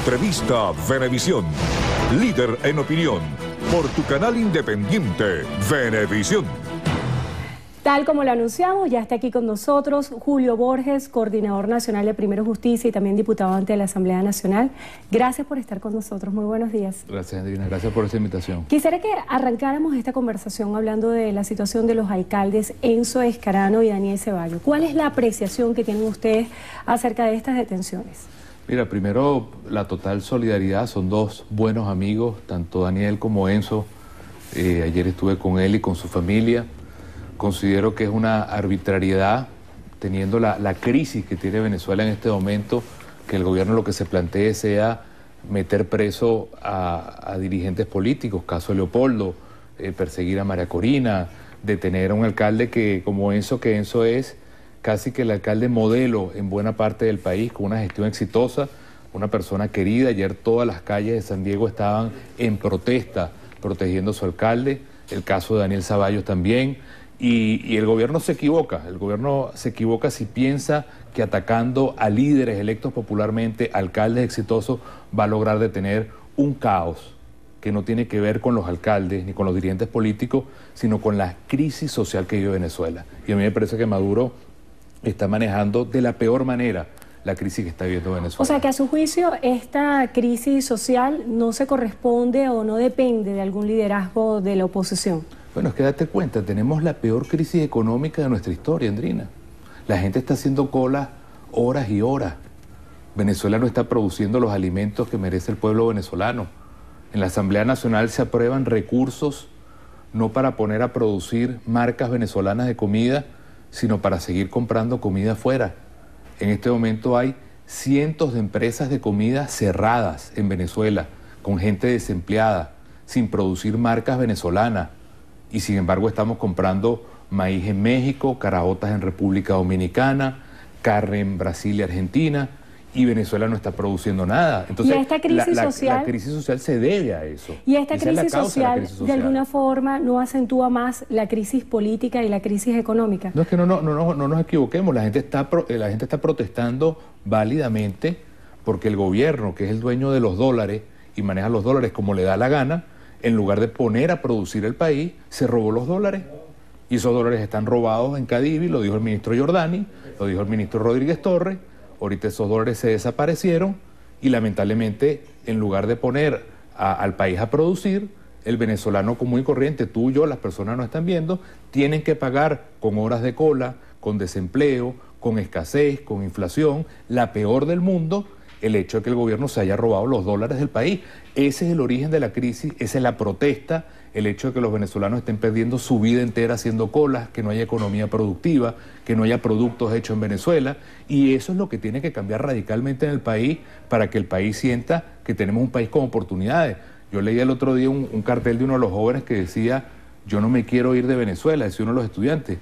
Entrevista Venevisión. Líder en opinión. Por tu canal independiente, Venevisión. Tal como lo anunciamos, ya está aquí con nosotros Julio Borges, coordinador nacional de Primero Justicia y también diputado ante la Asamblea Nacional. Gracias por estar con nosotros. Muy buenos días. Gracias, Andrina. Gracias por esta invitación. Quisiera que arrancáramos esta conversación hablando de la situación de los alcaldes Enzo Escarano y Daniel Ceballos. ¿Cuál es la apreciación que tienen ustedes acerca de estas detenciones? Mira, primero, la total solidaridad. Son dos buenos amigos, tanto Daniel como Enzo. Ayer estuve con él y con su familia. Considero que es una arbitrariedad, teniendo la crisis que tiene Venezuela en este momento, que el gobierno lo que se plantee sea meter preso a dirigentes políticos, caso de Leopoldo, perseguir a María Corina, detener a un alcalde que Enzo es casi que el alcalde modelo en buena parte del país, con una gestión exitosa, una persona querida. Ayer todas las calles de San Diego estaban en protesta, protegiendo a su alcalde, el caso de Daniel Ceballos también. Y el gobierno se equivoca si piensa que atacando a líderes electos popularmente, alcaldes exitosos, va a lograr detener un caos que no tiene que ver con los alcaldes ni con los dirigentes políticos, sino con la crisis social que vive Venezuela. Y a mí me parece que Maduro está manejando de la peor manera la crisis que está viviendo Venezuela. O sea que a su juicio esta crisis social no se corresponde o no depende de algún liderazgo de la oposición. Bueno, es que date cuenta, tenemos la peor crisis económica de nuestra historia, Andrina. La gente está haciendo cola horas y horas. Venezuela no está produciendo los alimentos que merece el pueblo venezolano. En la Asamblea Nacional se aprueban recursos no para poner a producir marcas venezolanas de comida, sino para seguir comprando comida afuera. En este momento hay cientos de empresas de comida cerradas en Venezuela, con gente desempleada, sin producir marcas venezolanas. Y sin embargo estamos comprando maíz en México, caraotas en República Dominicana, carne en Brasil y Argentina, y Venezuela no está produciendo nada. Entonces, ¿y esta crisis social? La crisis social se debe a eso. ¿Y esta crisis social de alguna forma no acentúa más la crisis política y la crisis económica? No, es que no nos equivoquemos. La gente está protestando válidamente porque el gobierno, que es el dueño de los dólares y maneja los dólares como le da la gana, en lugar de poner a producir el país, se robó los dólares. Y esos dólares están robados en Cadivi, lo dijo el ministro Giordani, lo dijo el ministro Rodríguez Torres. Ahorita esos dólares se desaparecieron y lamentablemente, en lugar de poner al país a producir, el venezolano común y corriente, tú y yo, las personas no están viendo, tienen que pagar con horas de cola, con desempleo, con escasez, con inflación, la peor del mundo, el hecho de que el gobierno se haya robado los dólares del país. Ese es el origen de la crisis, esa es la protesta, el hecho de que los venezolanos estén perdiendo su vida entera haciendo colas, que no haya economía productiva, que no haya productos hechos en Venezuela, y eso es lo que tiene que cambiar radicalmente en el país para que el país sienta que tenemos un país con oportunidades. Yo leí el otro día un cartel de uno de los jóvenes que decía: yo no me quiero ir de Venezuela, decía uno de los estudiantes,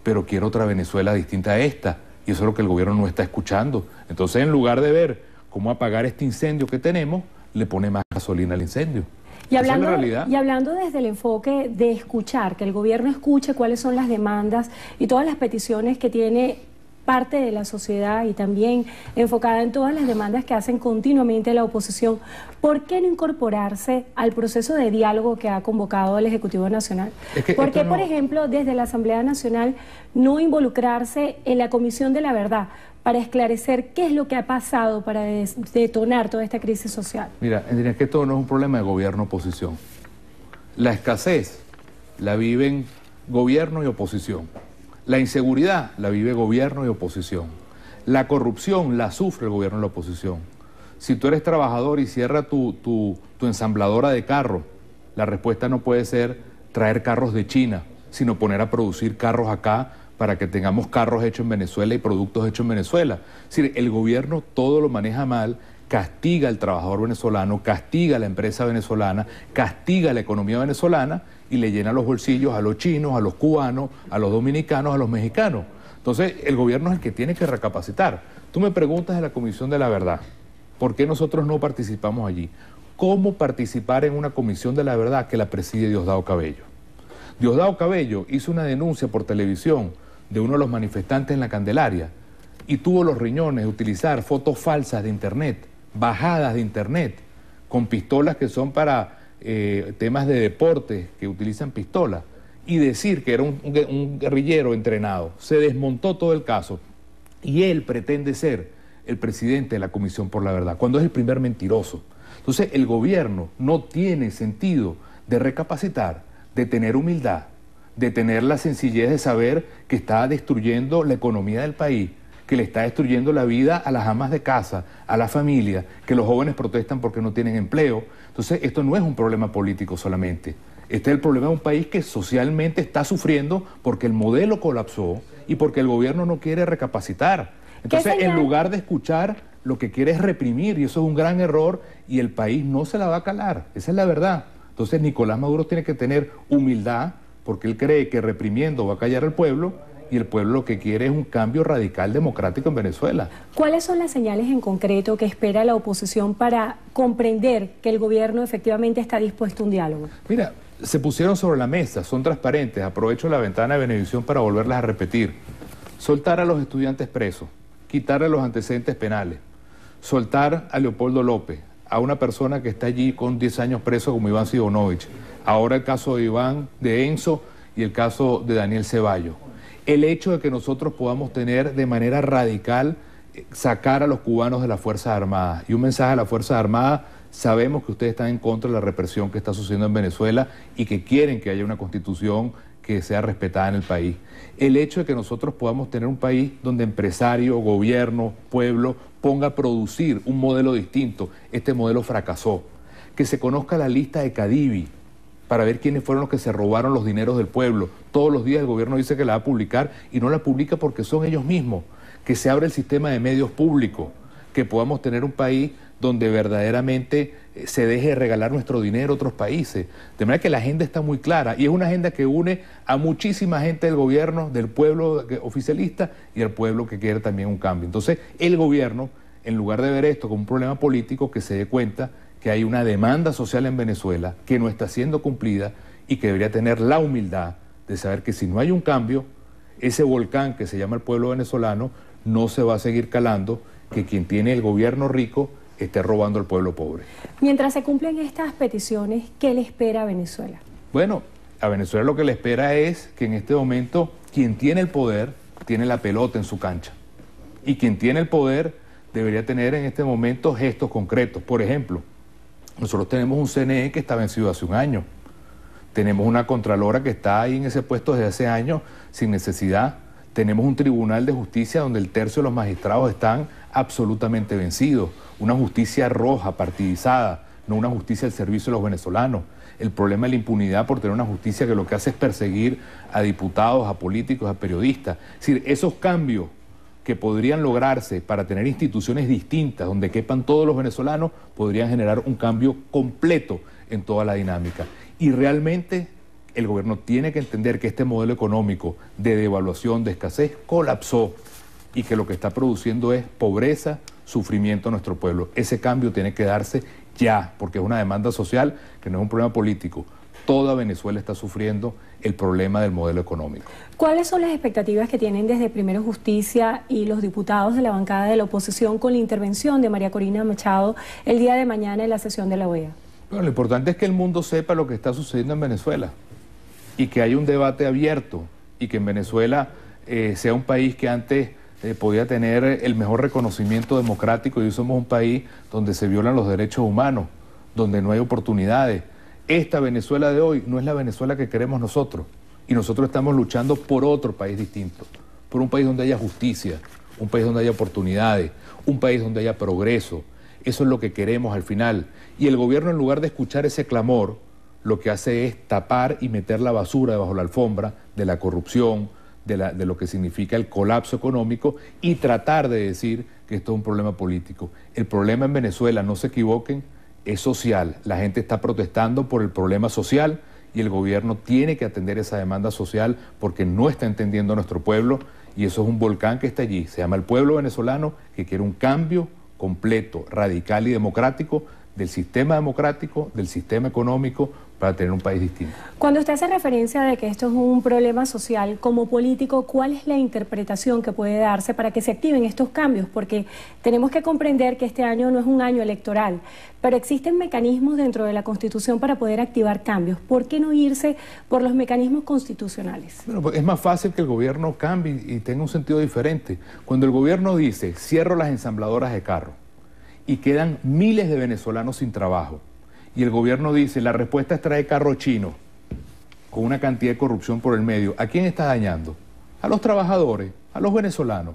pero quiero otra Venezuela distinta a esta, y eso es lo que el gobierno no está escuchando. Entonces, en lugar de ver cómo apagar este incendio que tenemos, le pone más gasolina al incendio. Y hablando desde el enfoque de escuchar, que el gobierno escuche cuáles son las demandas y todas las peticiones que tiene parte de la sociedad, y también enfocada en todas las demandas que hacen continuamente la oposición, ¿por qué no incorporarse al proceso de diálogo que ha convocado el Ejecutivo Nacional? ¿Por qué, por ejemplo, desde la Asamblea Nacional no involucrarse en la Comisión de la Verdad para esclarecer qué es lo que ha pasado para detonar toda esta crisis social? Mira, Andrea, que esto no es un problema de gobierno-oposición. La escasez la viven gobierno y oposición. La inseguridad la vive gobierno y oposición. La corrupción la sufre el gobierno y la oposición. Si tú eres trabajador y cierra tu ensambladora de carros, la respuesta no puede ser traer carros de China, sino poner a producir carros acá para que tengamos carros hechos en Venezuela y productos hechos en Venezuela. Es decir, el gobierno todo lo maneja mal, castiga al trabajador venezolano, castiga a la empresa venezolana, castiga a la economía venezolana y le llena los bolsillos a los chinos, a los cubanos, a los dominicanos, a los mexicanos. Entonces, el gobierno es el que tiene que recapacitar. Tú me preguntas de la Comisión de la Verdad, ¿por qué nosotros no participamos allí? ¿Cómo participar en una Comisión de la Verdad que la preside Diosdado Cabello? Diosdado Cabello hizo una denuncia por televisión de uno de los manifestantes en la Candelaria y tuvo los riñones de utilizar fotos falsas de internet bajadas de internet con pistolas que son para temas de deporte, que utilizan pistolas, y decir que era un guerrillero entrenado. Se desmontó todo el caso y él pretende ser el presidente de la Comisión por la Verdad, cuando es el primer mentiroso. Entonces el gobierno no tiene sentido de recapacitar, de tener humildad, de tener la sencillez de saber que está destruyendo la economía del país, que le está destruyendo la vida a las amas de casa, a la familia, que los jóvenes protestan porque no tienen empleo. Entonces esto no es un problema político solamente. Este es el problema de un país que socialmente está sufriendo porque el modelo colapsó y porque el gobierno no quiere recapacitar. Entonces, en lugar de escuchar, lo que quiere es reprimir, y eso es un gran error, y el país no se la va a calar. Esa es la verdad. Entonces, Nicolás Maduro tiene que tener humildad, porque él cree que reprimiendo va a callar al pueblo, y el pueblo lo que quiere es un cambio radical democrático en Venezuela. ¿Cuáles son las señales en concreto que espera la oposición para comprender que el gobierno efectivamente está dispuesto a un diálogo? Mira, se pusieron sobre la mesa, son transparentes, aprovecho la ventana de Venevisión para volverlas a repetir. Soltar a los estudiantes presos, quitarle los antecedentes penales, soltar a Leopoldo López, a una persona que está allí con 10 años preso como Iván Sidonovich, ahora el caso de Enzo y el caso de Daniel Ceballos. El hecho de que nosotros podamos tener de manera radical sacar a los cubanos de las Fuerzas Armadas. Y un mensaje a las Fuerzas Armadas: sabemos que ustedes están en contra de la represión que está sucediendo en Venezuela y que quieren que haya una constitución que sea respetada en el país. El hecho de que nosotros podamos tener un país donde empresario, gobierno, pueblo ponga a producir un modelo distinto. Este modelo fracasó. Que se conozca la lista de Cadivi para ver quiénes fueron los que se robaron los dineros del pueblo. Todos los días el gobierno dice que la va a publicar y no la publica porque son ellos mismos. Que se abra el sistema de medios públicos, que podamos tener un país donde verdaderamente se deje de regalar nuestro dinero a otros países. De manera que la agenda está muy clara y es una agenda que une a muchísima gente del gobierno, del pueblo oficialista y al pueblo que quiere también un cambio. Entonces el gobierno, en lugar de ver esto como un problema político, que se dé cuenta que hay una demanda social en Venezuela que no está siendo cumplida y que debería tener la humildad de saber que si no hay un cambio, ese volcán que se llama el pueblo venezolano no se va a seguir calando, que quien tiene el gobierno rico esté robando al pueblo pobre. Mientras se cumplen estas peticiones, ¿qué le espera a Venezuela? Bueno, a Venezuela lo que le espera es que en este momento quien tiene el poder tiene la pelota en su cancha. Y quien tiene el poder debería tener en este momento gestos concretos. Por ejemplo, nosotros tenemos un CNE que está vencido hace un año. Tenemos una Contralora que está ahí en ese puesto desde hace años sin necesidad. Tenemos un Tribunal de Justicia donde el tercio de los magistrados están absolutamente vencidos. Una justicia roja, partidizada, no una justicia al servicio de los venezolanos. El problema de la impunidad por tener una justicia que lo que hace es perseguir a diputados, a políticos, a periodistas. Es decir, esos cambios que podrían lograrse para tener instituciones distintas donde quepan todos los venezolanos podrían generar un cambio completo en toda la dinámica. Y realmente el gobierno tiene que entender que este modelo económico de devaluación, de escasez, colapsó y que lo que está produciendo es pobreza, sufrimiento a nuestro pueblo. Ese cambio tiene que darse ya, porque es una demanda social que no es un problema político. Toda Venezuela está sufriendo el problema del modelo económico. ¿Cuáles son las expectativas que tienen desde Primero Justicia y los diputados de la bancada de la oposición con la intervención de María Corina Machado el día de mañana en la sesión de la OEA? Bueno, lo importante es que el mundo sepa lo que está sucediendo en Venezuela y que hay un debate abierto y que en Venezuela sea un país que antes podía tener el mejor reconocimiento democrático, y hoy somos un país donde se violan los derechos humanos, donde no hay oportunidades. Esta Venezuela de hoy no es la Venezuela que queremos nosotros, y nosotros estamos luchando por otro país distinto, por un país donde haya justicia, un país donde haya oportunidades, un país donde haya progreso. Eso es lo que queremos al final. Y el gobierno, en lugar de escuchar ese clamor, lo que hace es tapar y meter la basura debajo de la alfombra de la corrupción, de lo que significa el colapso económico, y tratar de decir que esto es un problema político. El problema en Venezuela, no se equivoquen, es social. La gente está protestando por el problema social y el gobierno tiene que atender esa demanda social porque no está entendiendo a nuestro pueblo, y eso es un volcán que está allí. Se llama el pueblo venezolano, que quiere un cambio completo, radical y democrático del sistema democrático, del sistema económico, para tener un país distinto. Cuando usted hace referencia de que esto es un problema social, como político, ¿cuál es la interpretación que puede darse para que se activen estos cambios? Porque tenemos que comprender que este año no es un año electoral, pero existen mecanismos dentro de la Constitución para poder activar cambios. ¿Por qué no irse por los mecanismos constitucionales? Bueno, pues es más fácil que el gobierno cambie y tenga un sentido diferente. Cuando el gobierno dice, cierro las ensambladoras de carros y quedan miles de venezolanos sin trabajo, y el gobierno dice, la respuesta es traer carro chino, con una cantidad de corrupción por el medio, ¿a quién está dañando? A los trabajadores, a los venezolanos.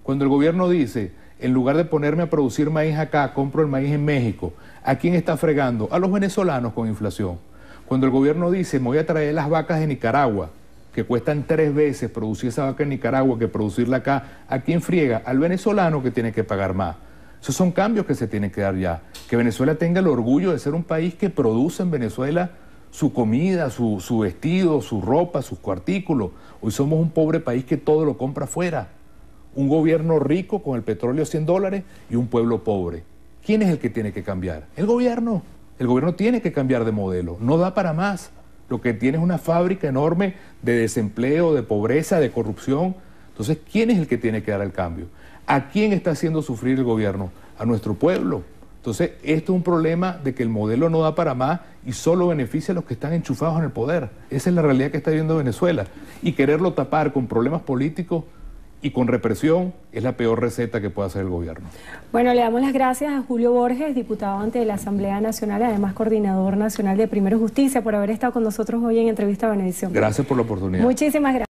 Cuando el gobierno dice, en lugar de ponerme a producir maíz acá, compro el maíz en México, ¿a quién está fregando? A los venezolanos con inflación. Cuando el gobierno dice, me voy a traer las vacas de Nicaragua, que cuestan 3 veces producir esa vaca en Nicaragua que producirla acá, ¿a quién friega? Al venezolano que tiene que pagar más. Esos son cambios que se tienen que dar ya. Que Venezuela tenga el orgullo de ser un país que produce en Venezuela su comida, su vestido, su ropa, sus artículos. Hoy somos un pobre país que todo lo compra afuera. Un gobierno rico con el petróleo a $100 y un pueblo pobre. ¿Quién es el que tiene que cambiar? El gobierno. El gobierno tiene que cambiar de modelo. No da para más. Lo que tiene es una fábrica enorme de desempleo, de pobreza, de corrupción. Entonces, ¿quién es el que tiene que dar el cambio? ¿A quién está haciendo sufrir el gobierno? A nuestro pueblo. Entonces, esto es un problema de que el modelo no da para más y solo beneficia a los que están enchufados en el poder. Esa es la realidad que está viviendo Venezuela. Y quererlo tapar con problemas políticos y con represión es la peor receta que puede hacer el gobierno. Bueno, le damos las gracias a Julio Borges, diputado ante la Asamblea Nacional y además coordinador nacional de Primero Justicia, por haber estado con nosotros hoy en Entrevista a Venevisión. Gracias por la oportunidad. Muchísimas gracias.